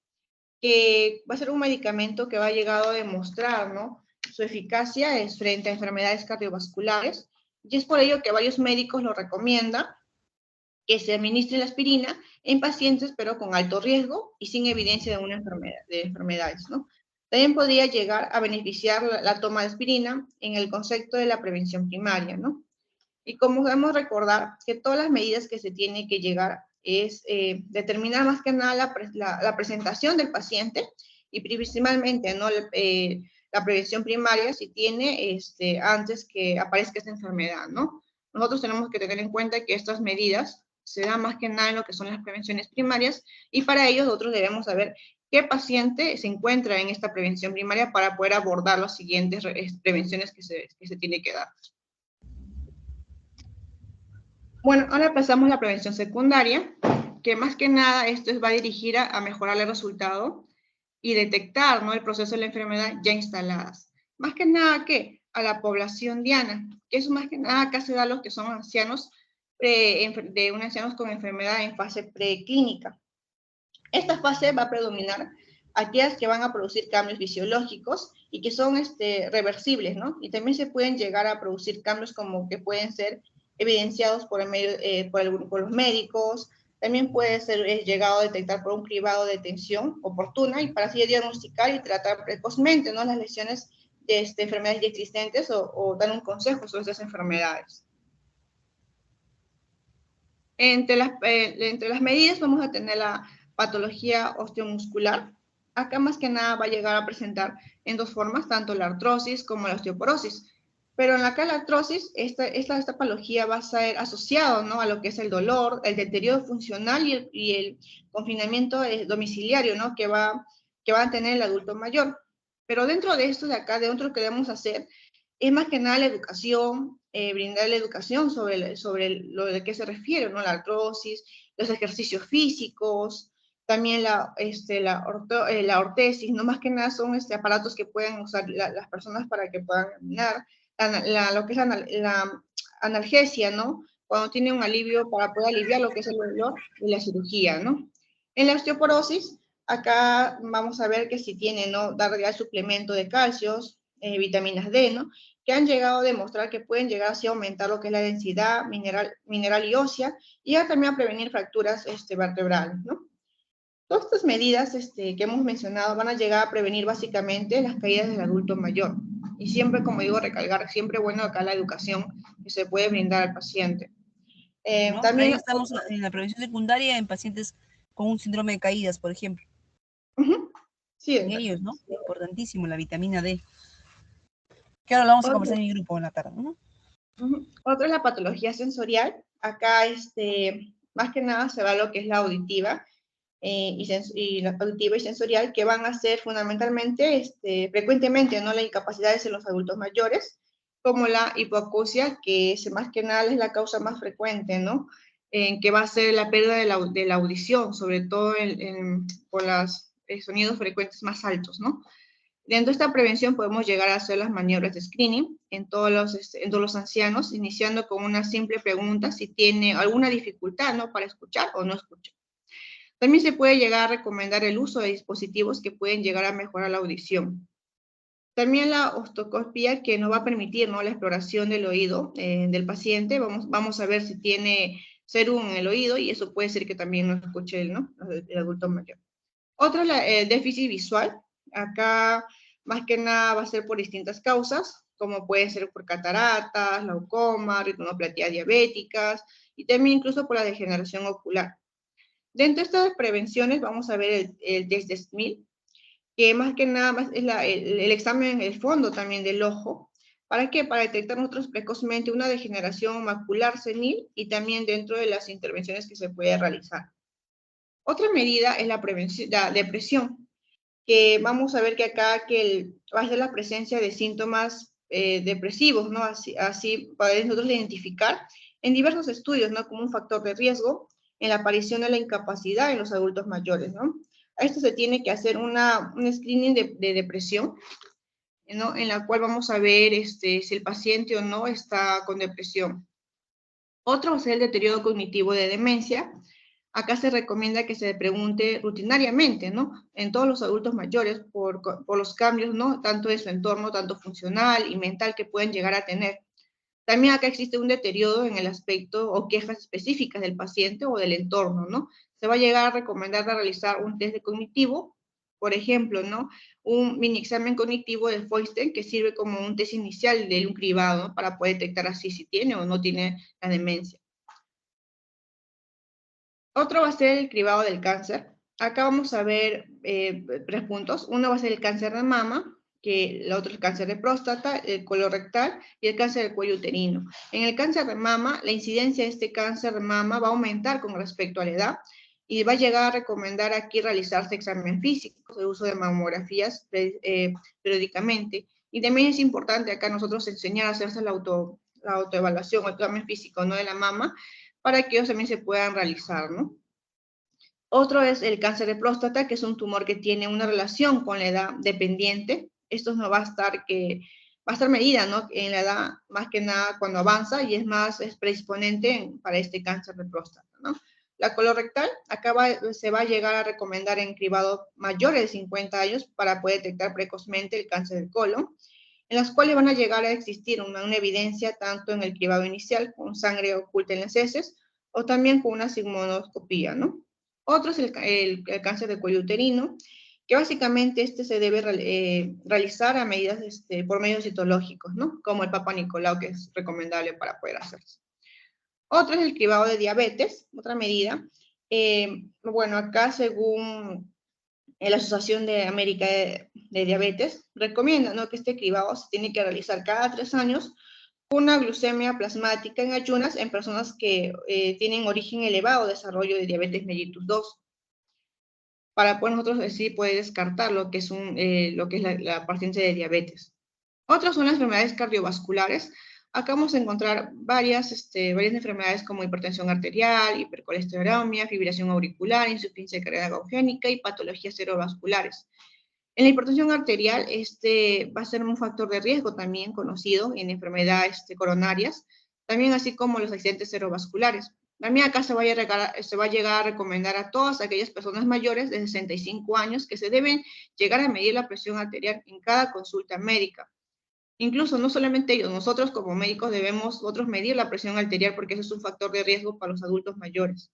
que va a ser un medicamento que va a llegar a demostrar, ¿no?, su eficacia frente a enfermedades cardiovasculares, y es por ello que varios médicos lo recomiendan que se administre la aspirina en pacientes pero con alto riesgo y sin evidencia de enfermedades, ¿no? También podría llegar a beneficiar la toma de aspirina en el concepto de la prevención primaria, ¿no? Y como debemos recordar que todas las medidas que se tiene que llegar es determinar más que nada la presentación del paciente y principalmente, ¿no?, la prevención primaria si tiene antes que aparezca esta enfermedad, ¿no? Nosotros tenemos que tener en cuenta que estas medidas se dan más que nada en lo que son las prevenciones primarias, y para ello nosotros debemos saber qué paciente se encuentra en esta prevención primaria para poder abordar las siguientes prevenciones que se tiene que dar. Bueno, ahora pasamos a la prevención secundaria, que más que nada esto va dirigida a mejorar el resultado y detectar, ¿no?, el proceso de la enfermedad ya instaladas. Más que nada, ¿qué? A la población diana, que eso más que nada acá se da a los que son ancianos, ancianos con enfermedad en fase preclínica. Esta fase va a predominar aquellas que van a producir cambios fisiológicos y que son reversibles, ¿no? Y también se pueden llegar a producir cambios como que pueden ser evidenciados por los médicos. También puede ser llegado a detectar por un cribado de tensión oportuna y para así diagnosticar y tratar precozmente, ¿no?, las lesiones de enfermedades ya existentes o dar un consejo sobre esas enfermedades. Entre las medidas vamos a tener la patología osteomuscular. Acá más que nada va a llegar a presentar en dos formas, tanto la artrosis como la osteoporosis. Pero en la artrosis, esta patología va a ser asociado, ¿no?, a lo que es el dolor, el deterioro funcional y el confinamiento domiciliario, ¿no?, que va a tener el adulto mayor. Pero dentro de esto de acá, dentro de lo que debemos hacer, es más que nada la educación, brindar la educación sobre lo de qué se refiere, ¿no?, la artrosis, los ejercicios físicos, también la ortesis, no, más que nada son aparatos que pueden usar las personas para que puedan caminar, lo que es la analgesia, ¿no?, cuando tiene un alivio para poder aliviar lo que es el dolor y la cirugía, ¿no? En la osteoporosis, acá vamos a ver que si tiene, ¿no?, dar ya suplemento de calcios, vitaminas D, ¿no?, que han llegado a demostrar que pueden llegar así a aumentar lo que es la densidad mineral y ósea, y ya también a prevenir fracturas vertebrales, ¿no? Todas estas medidas que hemos mencionado van a llegar a prevenir básicamente las caídas del adulto mayor. Y siempre, como digo, recalcar, siempre bueno acá la educación que se puede brindar al paciente. ¿No? También Ahí estamos en la prevención secundaria en pacientes con un síndrome de caídas, por ejemplo. Sí, En ellos, ¿no? Importantísimo, la vitamina D. Que ahora lo vamos a conversar en mi grupo en la tarde, ¿no? Otra es la patología sensorial. Acá, más que nada se va lo que es la auditiva, y la auditiva y sensorial, que van a ser fundamentalmente, frecuentemente, ¿no?, las incapacidades en los adultos mayores, como la hipoacusia, que es más que nada es la causa más frecuente, ¿no?, que va a ser la pérdida de la audición, sobre todo por los sonidos frecuentes más altos, ¿no? Dentro de esta prevención podemos llegar a hacer las maniobras de screening en todos los ancianos, iniciando con una simple pregunta si tiene alguna dificultad, ¿no?, para escuchar o no escuchar. También se puede llegar a recomendar el uso de dispositivos que pueden llegar a mejorar la audición. También la otoscopia, que nos va a permitir, ¿no?, la exploración del oído del paciente. Vamos a ver si tiene serum en el oído, y eso puede ser que también no escuche el adulto mayor. Otra es el déficit visual. Acá, más que nada, va a ser por distintas causas, como puede ser por cataratas, glaucoma, retinopatía diabéticas, y también incluso por la degeneración ocular. Dentro de estas prevenciones vamos a ver el test de SMIL, que más que nada es el examen en el fondo también del ojo. ¿Para qué? Para detectar nosotros precozmente una degeneración macular senil, y también dentro de las intervenciones que se puede realizar. Otra medida es la depresión, que vamos a ver que acá va a ser la presencia de síntomas depresivos, ¿no? Así podemos nosotros identificar en diversos estudios, ¿no?, como un factor de riesgo en la aparición de la incapacidad en los adultos mayores, ¿no? A esto se tiene que hacer un screening de depresión, ¿no?, en la cual vamos a ver si el paciente o no está con depresión. Otro va a ser el deterioro cognitivo de demencia. Acá se recomienda que se pregunte rutinariamente, ¿no?, en todos los adultos mayores por los cambios, ¿no?, tanto de su entorno, tanto funcional y mental, que pueden llegar a tener. También acá existe un deterioro en el aspecto o quejas específicas del paciente o del entorno, ¿no? Se va a llegar a recomendar realizar un test de cognitivo, por ejemplo, ¿no?, un mini examen cognitivo de Feinstein, que sirve como un test inicial de un cribado, ¿no?, para poder detectar así si tiene o no tiene la demencia. Otro va a ser el cribado del cáncer. Acá vamos a ver 3 puntos. Uno va a ser el cáncer de mama, que el otro es el cáncer de próstata, el colorectal y el cáncer del cuello uterino. En el cáncer de mama, la incidencia de este cáncer de mama va a aumentar con respecto a la edad y va a llegar a recomendar aquí realizarse examen físico, el uso de mamografías periódicamente. Y también es importante acá nosotros enseñar a hacerse la autoevaluación o el examen físico, ¿no?, de la mama, para que ellos también se puedan realizar, ¿no? Otro es el cáncer de próstata, que es un tumor que tiene una relación con la edad dependiente. Esto no va a estar medida, ¿no?, en la edad, más que nada cuando avanza, y es predisponente para este cáncer de próstata, ¿no? La colorectal, acá se va a llegar a recomendar en cribados mayores de 50 años para poder detectar precozmente el cáncer del colon, en las cuales van a llegar a existir una evidencia tanto en el cribado inicial con sangre oculta en las heces o también con una sigmoidoscopía, ¿no? Otro es el cáncer de cuello uterino, que básicamente se debe realizar a medidas, por medios citológicos, ¿no?, como el Papa Nicolau, que es recomendable para poder hacerse. Otro es el cribado de diabetes, otra medida. Bueno, acá según la Asociación de América de Diabetes, recomienda, ¿no?, que este cribado se tiene que realizar cada 3 años con una glucemia plasmática en ayunas en personas que tienen origen elevado desarrollo de diabetes mellitus 2, para poder nosotros así poder descartar lo que es, la paciente de diabetes. Otras son las enfermedades cardiovasculares. Acá vamos a encontrar varias enfermedades como hipertensión arterial, hipercolesterolemia, fibrilación auricular, insuficiencia cardíaca y patologías cerebrovasculares. En la hipertensión arterial, va a ser un factor de riesgo también conocido en enfermedades coronarias, también así como los accidentes cerebrovasculares. También acá se va a llegar a recomendar a todas aquellas personas mayores de 65 años que se deben llegar a medir la presión arterial en cada consulta médica. Incluso no solamente ellos, nosotros como médicos debemos medir la presión arterial porque eso es un factor de riesgo para los adultos mayores.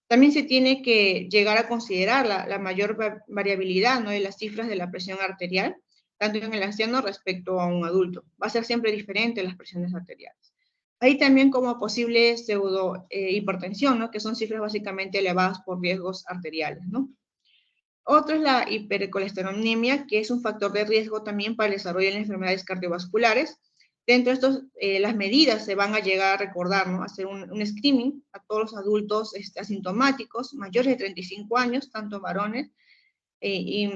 También se tiene que llegar a considerar la mayor variabilidad, ¿no?, de las cifras de la presión arterial, tanto en el anciano respecto a un adulto. Va a ser siempre diferente las presiones arteriales. Hay también como posible hipertensión, ¿no?, que son cifras básicamente elevadas por riesgos arteriales, ¿no? Otro es la hipercolesterolemia, que es un factor de riesgo también para el desarrollo de enfermedades cardiovasculares. Dentro de estos, las medidas se van a llegar a recordar, ¿no?, hacer un screening a todos los adultos asintomáticos, mayores de 35 años, tanto varones y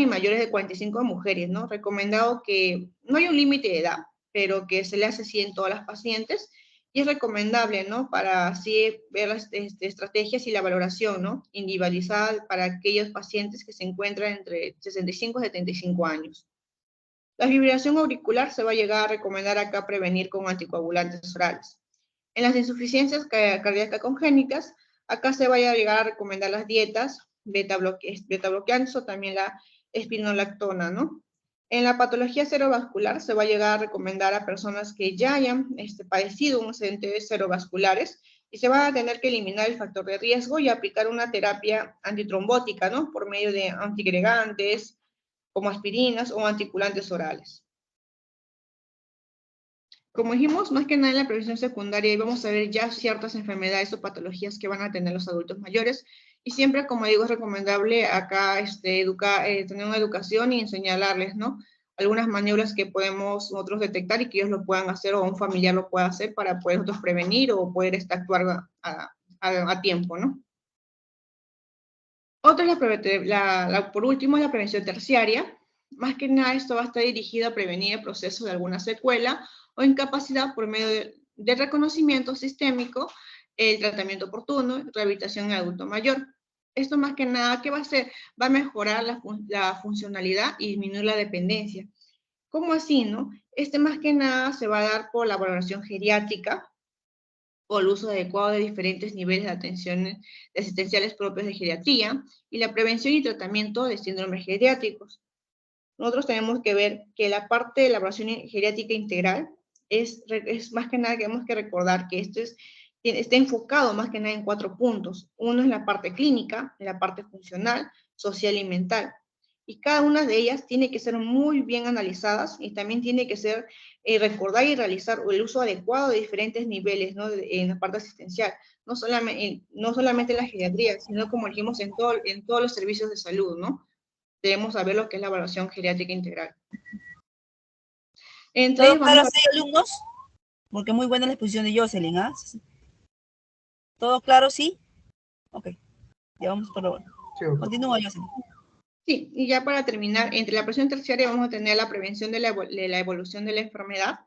mayores de 45 mujeres, ¿no? Recomendado que no hay un límite de edad, pero que se le hace así en todas las pacientes, y es recomendable, ¿no?, para así ver las estrategias y la valoración, ¿no?, individualizada para aquellos pacientes que se encuentran entre 65 y 75 años. La fibrilación auricular se va a llegar a recomendar acá prevenir con anticoagulantes orales. En las insuficiencias cardíacas congénitas, acá se va a llegar a recomendar las dietas beta-bloqueantes o también la espinolactona, ¿no? En la patología cerebrovascular se va a llegar a recomendar a personas que ya hayan padecido un accidente cerebrovasculares y se va a tener que eliminar el factor de riesgo y aplicar una terapia antitrombótica, ¿no?, por medio de antiagregantes, como aspirinas o anticoagulantes orales. Como dijimos, más que nada en la prevención secundaria vamos a ver ya ciertas enfermedades o patologías que van a tener los adultos mayores, y siempre, como digo, es recomendable acá tener una educación y enseñarles, ¿no?, algunas maniobras que podemos nosotros detectar y que ellos lo puedan hacer o un familiar lo pueda hacer para poder nosotros prevenir o poder actuar a tiempo, ¿no? Otra es por último, la prevención terciaria. Más que nada, esto va a estar dirigido a prevenir el proceso de alguna secuela o incapacidad por medio de reconocimiento sistémico, el tratamiento oportuno, rehabilitación en adulto mayor. Esto más que nada, ¿qué va a hacer? Va a mejorar la funcionalidad y disminuir la dependencia. ¿Cómo así, no? Más que nada se va a dar por la valoración geriátrica, o el uso adecuado de diferentes niveles de atenciones asistenciales propios de geriatría, y la prevención y tratamiento de síndromes geriátricos. Nosotros tenemos que ver que la parte de la evaluación geriátrica integral es más que nada, tenemos que recordar que está enfocado más que nada en 4 puntos. Uno es la parte clínica, la parte funcional, social y mental. Y cada una de ellas tiene que ser muy bien analizadas y también tiene que ser recordar y realizar el uso adecuado de diferentes niveles, ¿no?, en la parte asistencial. No solamente en la geriatría, sino como dijimos en todos los servicios de salud, ¿no? debemos saber lo que es la evaluación geriátrica integral. Entre ¿Todo ellos claro, vamos a... sí, alumnos? Porque muy buena la exposición de Jocelyn, ¿ah? ¿Todo claro, sí? Ok, ya vamos por lo... Sí, doctor. Continúa, Jocelyn. Sí, y ya para terminar, entre la presión terciaria vamos a tener la prevención de la evolución de la enfermedad.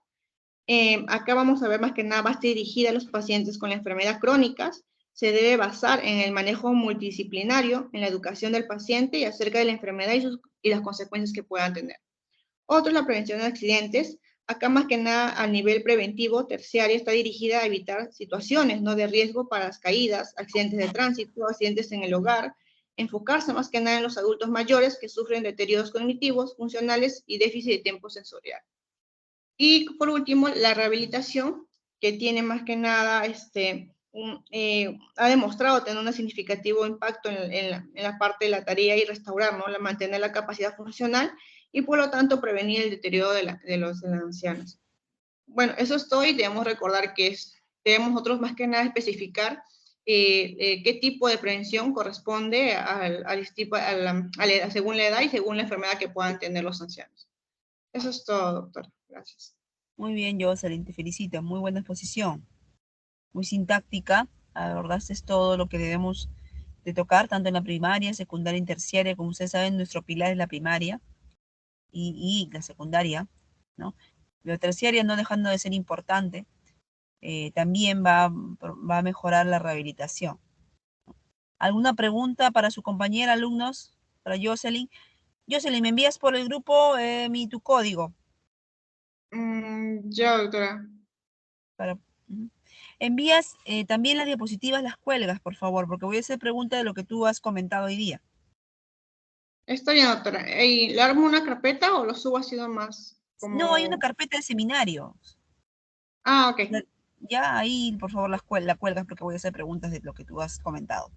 Acá vamos a ver más que nada, va a estar dirigida a los pacientes con la enfermedad crónicas. Se debe basar en el manejo multidisciplinario, en la educación del paciente y acerca de la enfermedad y las consecuencias que puedan tener. Otro es la prevención de accidentes. Acá más que nada a nivel preventivo, terciaria, está dirigida a evitar situaciones, ¿no?, de riesgo para las caídas, accidentes de tránsito, accidentes en el hogar, enfocarse más que nada en los adultos mayores que sufren deterioros cognitivos, funcionales y déficit de tiempo sensorial. Y por último, la rehabilitación, que tiene más que nada, ha demostrado tener un significativo impacto en la parte de la tarea y restaurar, ¿no?, mantener la capacidad funcional y por lo tanto prevenir el deterioro de los ancianos. Bueno, eso es todo y debemos recordar que debemos nosotros más que nada especificar qué tipo de prevención corresponde según la edad y según la enfermedad que puedan tener los ancianos. Eso es todo, doctor. Gracias. Muy bien, Jocelyn, te felicito. Muy buena exposición. Muy sintáctica. Abordaste todo lo que debemos de tocar, tanto en la primaria, secundaria y terciaria. Como ustedes saben, nuestro pilar es la primaria y la secundaria, ¿no? La terciaria, no dejando de ser importante, también va a mejorar la rehabilitación. ¿Alguna pregunta para su compañera, alumnos? Para Jocelyn. Jocelyn, ¿me envías por el grupo tu código? Ya, doctora. Envías también las diapositivas, las cuelgas, por favor, porque voy a hacer pregunta de lo que tú has comentado hoy día. Está bien, doctora. ¿Le armo una carpeta o lo subo así nomás? No, hay una carpeta de seminario. Ah, ok. Ya ahí, por favor, la cuelgas porque voy a hacer preguntas de lo que tú has comentado.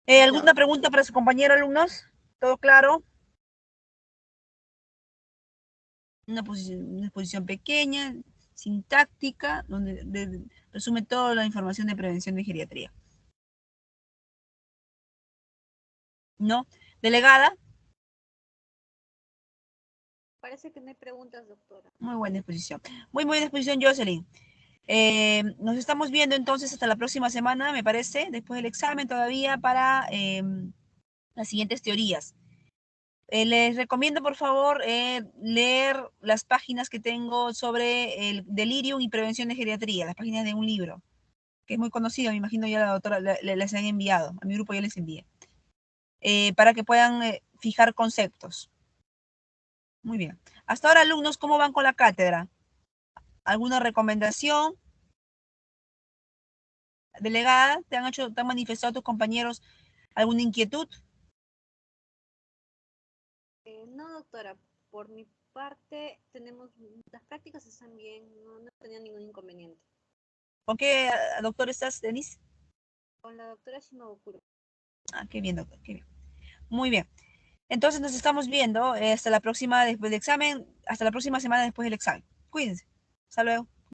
¿Alguna pregunta para su compañero, alumnos? ¿Todo claro? Una exposición pequeña, sintáctica, donde resume toda la información de prevención de geriatría. ¿No? Delegada. Parece que no hay preguntas, doctora. Muy buena exposición. Muy buena exposición, Jocelyn. Nos estamos viendo entonces hasta la próxima semana, me parece, después del examen todavía para las siguientes teorías. Les recomiendo, por favor, leer las páginas que tengo sobre el delirium y prevención de geriatría, las páginas de un libro, que es muy conocido, me imagino ya la doctora les han enviado, a mi grupo ya les envié, para que puedan fijar conceptos. Muy bien. Hasta ahora, alumnos, ¿cómo van con la cátedra? ¿Alguna recomendación? Delegada, ¿te han manifestado tus compañeros alguna inquietud? No, doctora, por mi parte las prácticas están bien, no he tenido ningún inconveniente. ¿Con qué doctor estás, Denise? Con la doctora Shimabukuro. Ah, qué bien, doctor, qué bien. Muy bien. Entonces nos estamos viendo hasta la próxima después del examen, hasta la próxima semana después del examen. Cuídense. Hasta luego.